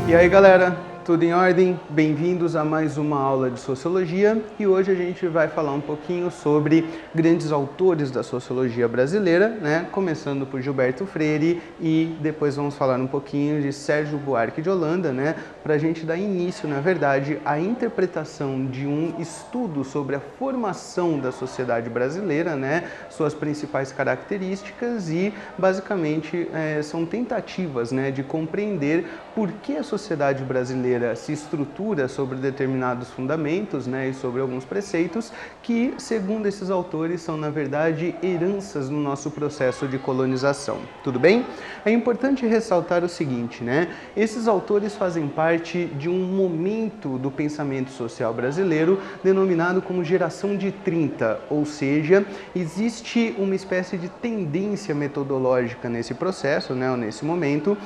E aí galera, tudo em ordem? Bem-vindos a mais uma aula de Sociologia e hoje a gente vai falar um pouquinho sobre grandes autores da Sociologia brasileira, né? Começando por Gilberto Freire e depois vamos falar um pouquinho de Sérgio Buarque de Holanda, né? Para a gente dar início, na verdade, à interpretação de um estudo sobre a formação da sociedade brasileira, né? Suas principais características e, basicamente, são tentativas, né, de compreender por que a sociedade brasileira se estrutura sobre determinados fundamentos, né, e sobre alguns preceitos que, segundo esses autores, são, na verdade, heranças no nosso processo de colonização. Tudo bem? É importante ressaltar o seguinte, né? Esses autores fazem parte de um momento do pensamento social brasileiro denominado como geração de 30, ou seja, existe uma espécie de tendência metodológica nesse processo, né, ou nesse momento,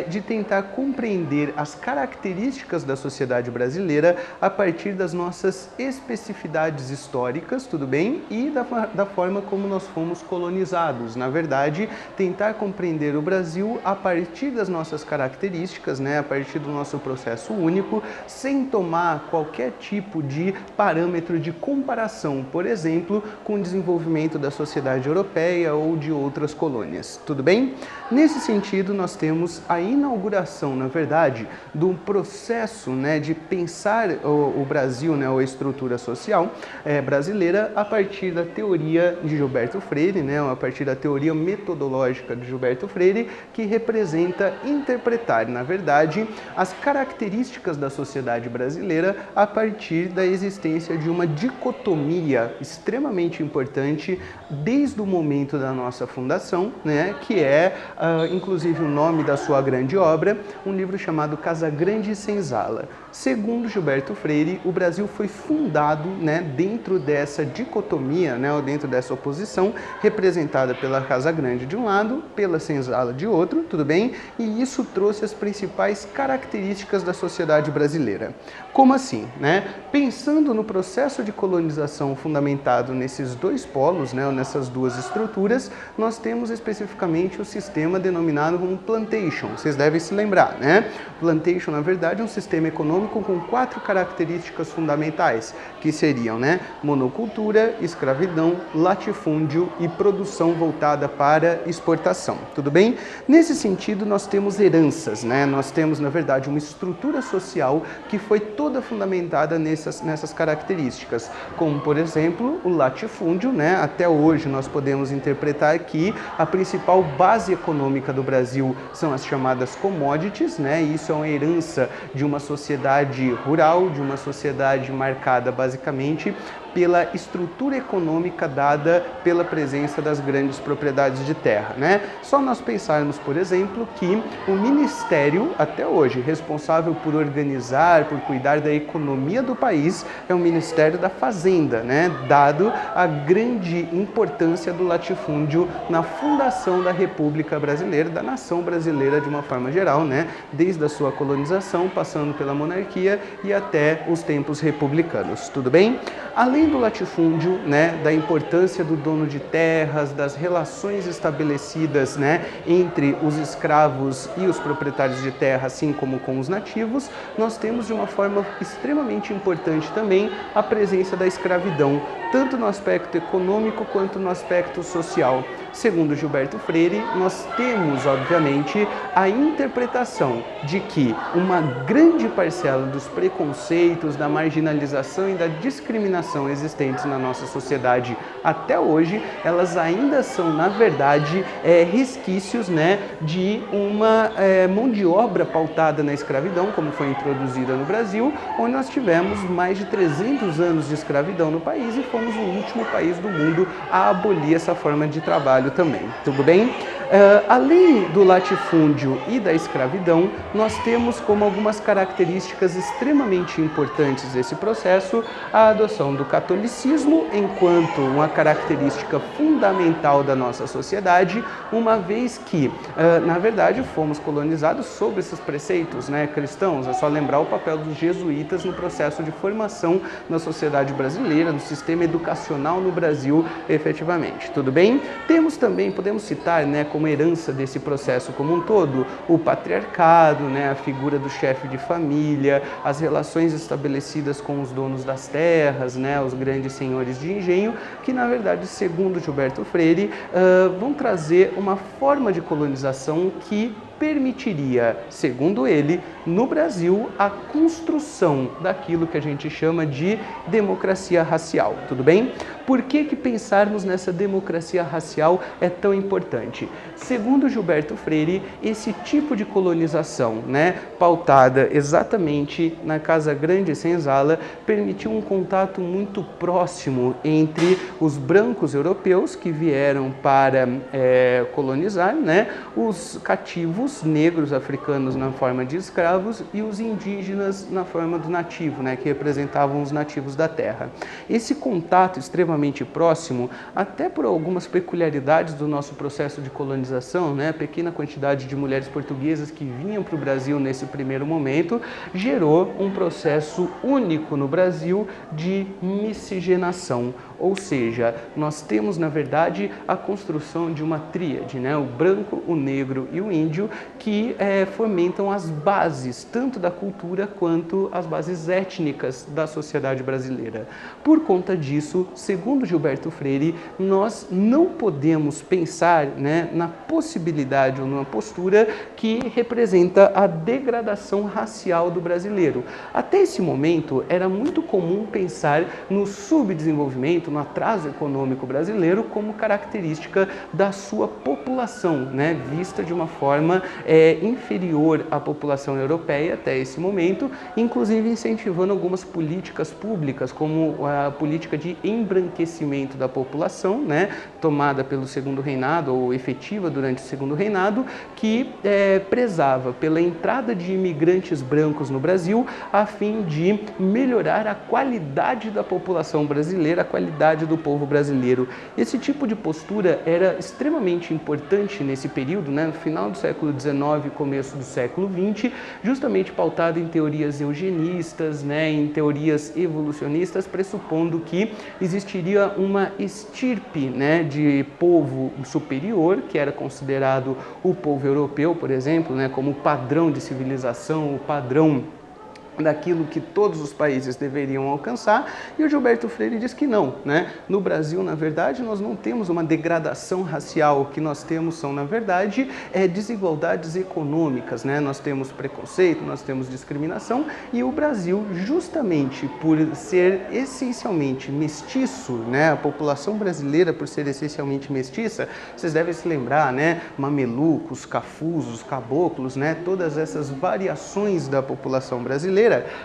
de tentar compreender as características da sociedade brasileira a partir das nossas especificidades históricas, tudo bem? E da forma como nós fomos colonizados. Na verdade, tentar compreender o Brasil a partir das nossas características, né? A partir do nosso processo único, sem tomar qualquer tipo de parâmetro de comparação, por exemplo, com o desenvolvimento da sociedade europeia ou de outras colônias. Tudo bem? Nesse sentido, nós temos a inauguração, na verdade, do processo, né, de pensar o Brasil, né, ou a estrutura social brasileira a partir da teoria de Gilberto Freire, né, ou a partir da teoria metodológica de Gilberto Freire, que representa interpretar, na verdade, as características da sociedade brasileira a partir da existência de uma dicotomia extremamente importante desde o momento da nossa fundação, né, que é, inclusive, o nome da sua grande obra, um livro chamado Casagrande e Senzala. Segundo Gilberto Freire, o Brasil foi fundado, né, dentro dessa dicotomia, né, ou dentro dessa oposição, representada pela Casagrande de um lado, pela Senzala de outro, tudo bem? E isso trouxe as principais características da sociedade brasileira. Como assim, né? Pensando no processo de colonização fundamentado nesses dois polos, né, ou nessas duas estruturas, nós temos especificamente o sistema denominado como plantation. Vocês devem se lembrar, né? Plantation, na verdade, é um sistema econômico com 4 características fundamentais, que seriam, né, monocultura, escravidão, latifúndio e produção voltada para exportação. Tudo bem? Nesse sentido, nós temos heranças, né? Nós temos, na verdade, uma estrutura social que foi toda fundamentada nessas características, como, por exemplo, o latifúndio, né? Até hoje nós podemos interpretar que a principal base econômica do Brasil são as chamadas commodities, né? E isso é uma herança de uma sociedade rural, de uma sociedade marcada basicamente pela estrutura econômica dada pela presença das grandes propriedades de terra, né? Só nós pensarmos, por exemplo, que o Ministério, até hoje, responsável por organizar, por cuidar da economia do país, é o Ministério da Fazenda, né? Dado a grande importância do latifúndio na fundação da República Brasileira, da nação brasileira de uma forma geral, né? Desde a sua colonização, passando pela monarquia e até os tempos republicanos, tudo bem? Além do latifúndio, né, da importância do dono de terras, das relações estabelecidas, né, entre os escravos e os proprietários de terra, assim como com os nativos, nós temos de uma forma extremamente importante também a presença da escravidão, tanto no aspecto econômico quanto no aspecto social. Segundo Gilberto Freire, nós temos, obviamente, a interpretação de que uma grande parcela dos preconceitos, da marginalização e da discriminação existentes na nossa sociedade até hoje, elas ainda são, na verdade, resquícios, né, de uma mão de obra pautada na escravidão, como foi introduzida no Brasil, onde nós tivemos mais de 300 anos de escravidão no país e fomos o último país do mundo a abolir essa forma de trabalho também. Tudo bem? Além do latifúndio e da escravidão, nós temos como algumas características extremamente importantes desse processo a adoção do catolicismo enquanto uma característica fundamental da nossa sociedade, uma vez que, na verdade, fomos colonizados sob esses preceitos, né, cristãos. É só lembrar o papel dos jesuítas no processo de formação da sociedade brasileira, no sistema educacional no Brasil, efetivamente. Tudo bem? Temos também, podemos citar, né, como herança desse processo como um todo, o patriarcado, né, a figura do chefe de família, as relações estabelecidas com os donos das terras, né, os grandes senhores de engenho, que na verdade, segundo Gilberto Freire, vão trazer uma forma de colonização que permitiria, segundo ele, no Brasil, a construção daquilo que a gente chama de democracia racial, tudo bem? Por que pensarmos nessa democracia racial é tão importante? Segundo Gilberto Freire, esse tipo de colonização, né, pautada exatamente na Casa Grande Senzala, permitiu um contato muito próximo entre os brancos europeus que vieram para colonizar, né, os cativos negros africanos na forma de escravos e os indígenas na forma do nativo, né, que representavam os nativos da terra. Esse contato extremamente próximo, até por algumas peculiaridades do nosso processo de colonização, né, a pequena quantidade de mulheres portuguesas que vinham para o Brasil nesse primeiro momento, gerou um processo único no Brasil de miscigenação. Ou seja, nós temos, na verdade, a construção de uma tríade, né? O branco, o negro e o índio, que fomentam as bases, tanto da cultura quanto as bases étnicas da sociedade brasileira. Por conta disso, segundo Gilberto Freire, nós não podemos pensar, né, na possibilidade ou numa postura que representa a degradação racial do brasileiro. Até esse momento, era muito comum pensar no subdesenvolvimento, no atraso econômico brasileiro como característica da sua população, né, vista de uma forma inferior à população europeia até esse momento, inclusive incentivando algumas políticas públicas, como a política de embranquecimento da população, né, tomada pelo Segundo Reinado ou efetiva durante o Segundo Reinado, que prezava pela entrada de imigrantes brancos no Brasil a fim de melhorar a qualidade da população brasileira, a qualidade do povo brasileiro. Esse tipo de postura era extremamente importante nesse período, né, no final do século XIX e começo do século XX, justamente pautado em teorias eugenistas, né, em teorias evolucionistas, pressupondo que existiria uma estirpe, né, de povo superior, que era considerado o povo europeu, por exemplo, né, como padrão de civilização, o padrão daquilo que todos os países deveriam alcançar, e o Gilberto Freire diz que não, né? No Brasil, na verdade, nós não temos uma degradação racial, o que nós temos são, na verdade, desigualdades econômicas, né? Nós temos preconceito, nós temos discriminação, e o Brasil, justamente por ser essencialmente mestiço, né? A população brasileira, por ser essencialmente mestiça, vocês devem se lembrar, né? Mamelucos, cafusos, caboclos, né? Todas essas variações da população brasileira,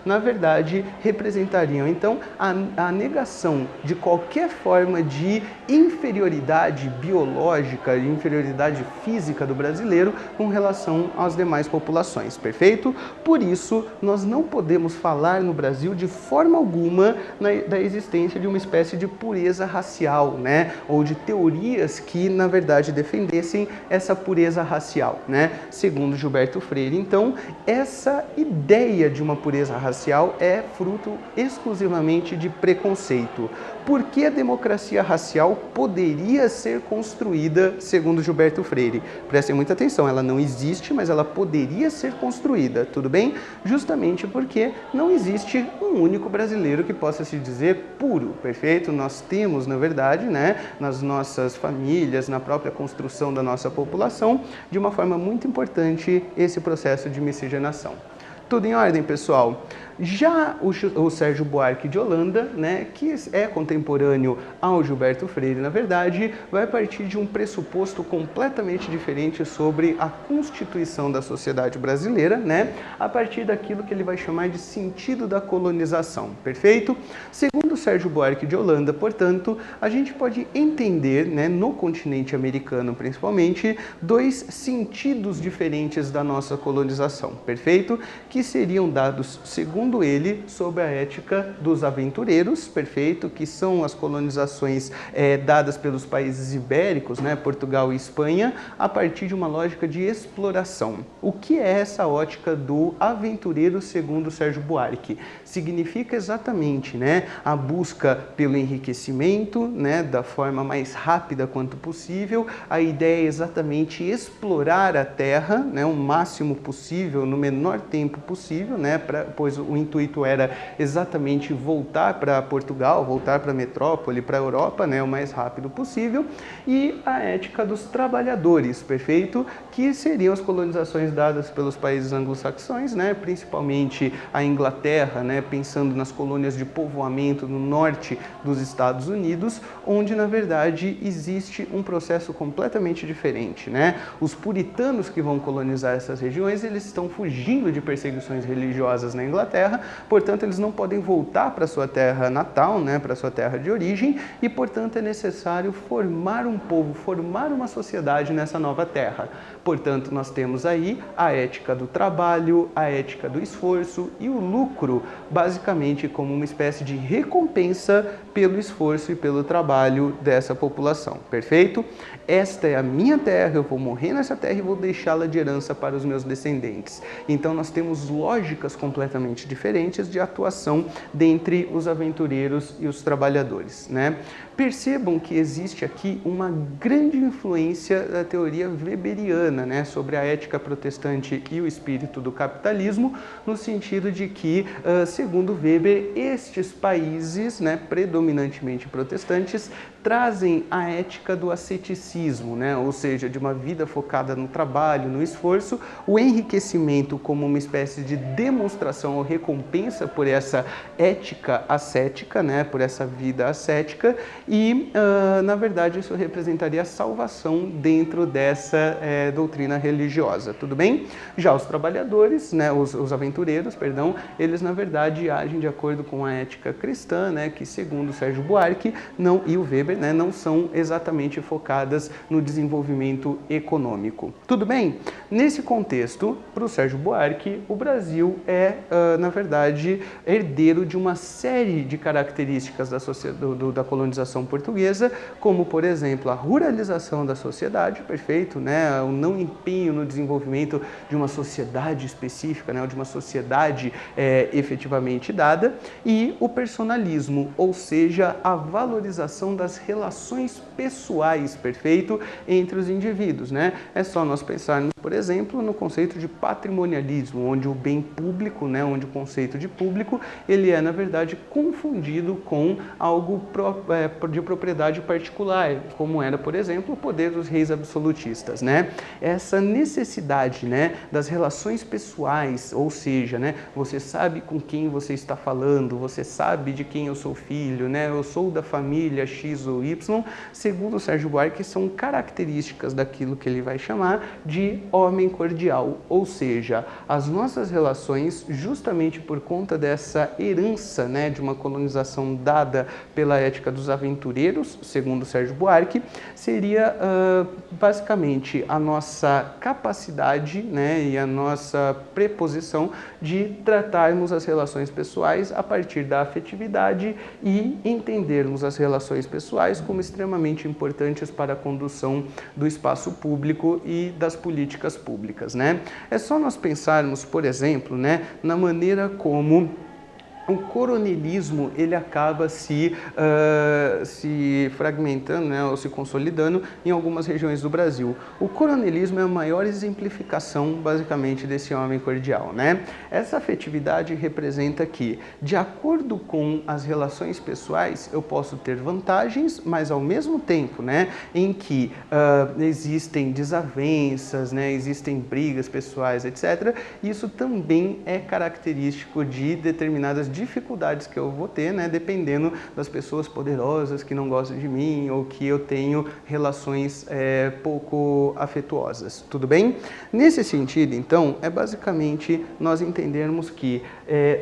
na verdade, representariam, então, a negação de qualquer forma de inferioridade biológica, de inferioridade física do brasileiro com relação às demais populações, perfeito? Por isso, nós não podemos falar no Brasil de forma alguma da existência de uma espécie de pureza racial, né? Ou de teorias que, na verdade, defendessem essa pureza racial, né? Segundo Gilberto Freire, então, essa ideia de uma pureza racial é fruto exclusivamente de preconceito. Por que a democracia racial poderia ser construída, segundo Gilberto Freire? Prestem muita atenção, ela não existe, mas ela poderia ser construída, tudo bem? Justamente porque não existe um único brasileiro que possa se dizer puro, perfeito? Nós temos, na verdade, né, nas nossas famílias, na própria construção da nossa população, de uma forma muito importante, esse processo de miscigenação. Tudo em ordem, pessoal? Já o Sérgio Buarque de Holanda, né, que é contemporâneo ao Gilberto Freire, na verdade, vai partir de um pressuposto completamente diferente sobre a constituição da sociedade brasileira, né, a partir daquilo que ele vai chamar de sentido da colonização, perfeito? Segundo Sérgio Buarque de Holanda, portanto, a gente pode entender, né, no continente americano principalmente, dois sentidos diferentes da nossa colonização, perfeito? que seriam dados, segundo ele, sob a ética dos aventureiros, perfeito, que são as colonizações dadas pelos países ibéricos, né, Portugal e Espanha, a partir de uma lógica de exploração. O que é essa ótica do aventureiro segundo Sérgio Buarque? Significa exatamente, né, a busca pelo enriquecimento, né, da forma mais rápida quanto possível. A ideia é exatamente explorar a terra, né, o máximo possível, no menor tempo possível, né, pois o intuito era exatamente voltar para Portugal, voltar para a metrópole, para a Europa, né, o mais rápido possível. E a ética dos trabalhadores, perfeito, que seriam as colonizações dadas pelos países anglo-saxões, né, principalmente a Inglaterra, né, pensando nas colônias de povoamento no norte dos Estados Unidos, onde na verdade existe um processo completamente diferente, né? Os puritanos que vão colonizar essas regiões, eles estão fugindo de perseguições religiosas na Inglaterra, portanto eles não podem voltar para sua terra natal, né, para sua terra de origem, e portanto é necessário formar um povo, formar uma sociedade nessa nova terra. Portanto, nós temos aí a ética do trabalho, a ética do esforço e o lucro, basicamente como uma espécie de recompensa pelo esforço e pelo trabalho dessa população, perfeito? Esta é a minha terra, eu vou morrer nessa terra e vou deixá-la de herança para os meus descendentes. Então nós temos lógicas completamente diferentes de atuação dentre os aventureiros e os trabalhadores, né? Percebam que existe aqui uma grande influência da teoria weberiana, né, sobre a ética protestante e o espírito do capitalismo, no sentido de que, segundo Weber, estes países, né, predominantemente protestantes, trazem a ética do asceticismo, né, ou seja, de uma vida focada no trabalho, no esforço, o enriquecimento como uma espécie de demonstração ou recompensa por essa ética ascética, né, por essa vida ascética, e, na verdade, isso representaria a salvação dentro dessa doutrina religiosa, tudo bem? Já os trabalhadores, né, os aventureiros, perdão, eles, na verdade, agem de acordo com a ética cristã, né, que, segundo Sérgio Buarque e o Weber, né, não são exatamente focadas no desenvolvimento econômico. Tudo bem? Nesse contexto, para o Sérgio Buarque, o Brasil é, na verdade, herdeiro de uma série de características da colonização portuguesa, como, por exemplo, a ruralização da sociedade, perfeito, né? O não empenho no desenvolvimento de uma sociedade específica, né? Ou de uma sociedade efetivamente dada, e o personalismo, ou seja, a valorização das relações pessoais, perfeito, entre os indivíduos, né? É só nós pensarmos, por exemplo, no conceito de patrimonialismo, onde o bem público, né? Onde o conceito de público, ele é, na verdade, confundido com algo de propriedade particular, como era, por exemplo, o poder dos reis absolutistas, né? Essa necessidade, né, das relações pessoais, ou seja, né, você sabe com quem você está falando, você sabe de quem eu sou filho, né? Eu sou da família X ou Y, segundo Sérgio Buarque, são características daquilo que ele vai chamar de homem cordial, ou seja, as nossas relações, justamente por conta dessa herança, né, de uma colonização dada pela ética dos aventureiros, segundo Sérgio Buarque, seria basicamente a nossa capacidade, né, e a nossa preposição de tratarmos as relações pessoais a partir da afetividade e entendermos as relações pessoais como extremamente importantes para a condução do espaço público e das políticas públicas, né? É só nós pensarmos, por exemplo, né, na maneira como o coronelismo ele acaba se fragmentando, né, ou se consolidando em algumas regiões do Brasil. O coronelismo é a maior exemplificação, basicamente, desse homem cordial, né? Essa afetividade representa que, de acordo com as relações pessoais, eu posso ter vantagens, mas ao mesmo tempo, né, em que existem desavenças, né, existem brigas pessoais, etc., isso também é característico de determinadas dificuldades que eu vou ter, né, dependendo das pessoas poderosas que não gostam de mim ou que eu tenho relações pouco afetuosas, tudo bem? Nesse sentido, então, é basicamente nós entendermos que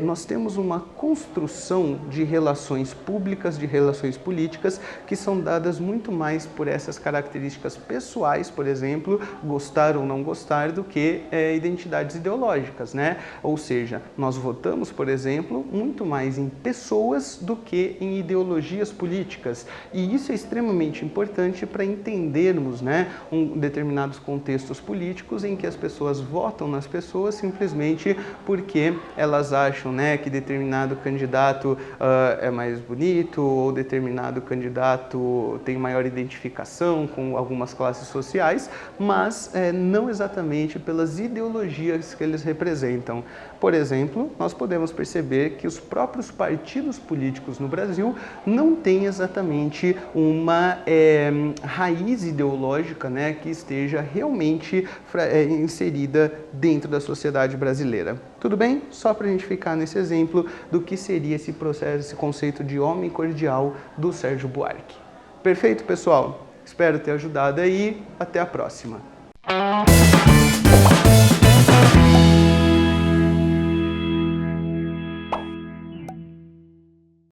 nós temos uma construção de relações públicas, de relações políticas, que são dadas muito mais por essas características pessoais, por exemplo, gostar ou não gostar, do que identidades ideológicas, né? Ou seja, nós votamos, por exemplo, muito mais em pessoas do que em ideologias políticas. E isso é extremamente importante para entendermos, né, determinados contextos políticos em que as pessoas votam nas pessoas simplesmente porque elas acham, né, que determinado candidato é mais bonito ou determinado candidato tem maior identificação com algumas classes sociais, mas não exatamente pelas ideologias que eles representam. Por exemplo, nós podemos perceber que os próprios partidos políticos no Brasil não têm exatamente uma raiz ideológica, né, que esteja realmente inserida dentro da sociedade brasileira. Tudo bem? Só para a gente ficar nesse exemplo do que seria esse processo, esse conceito de homem cordial do Sérgio Buarque. Perfeito, pessoal? Espero ter ajudado aí. Até a próxima.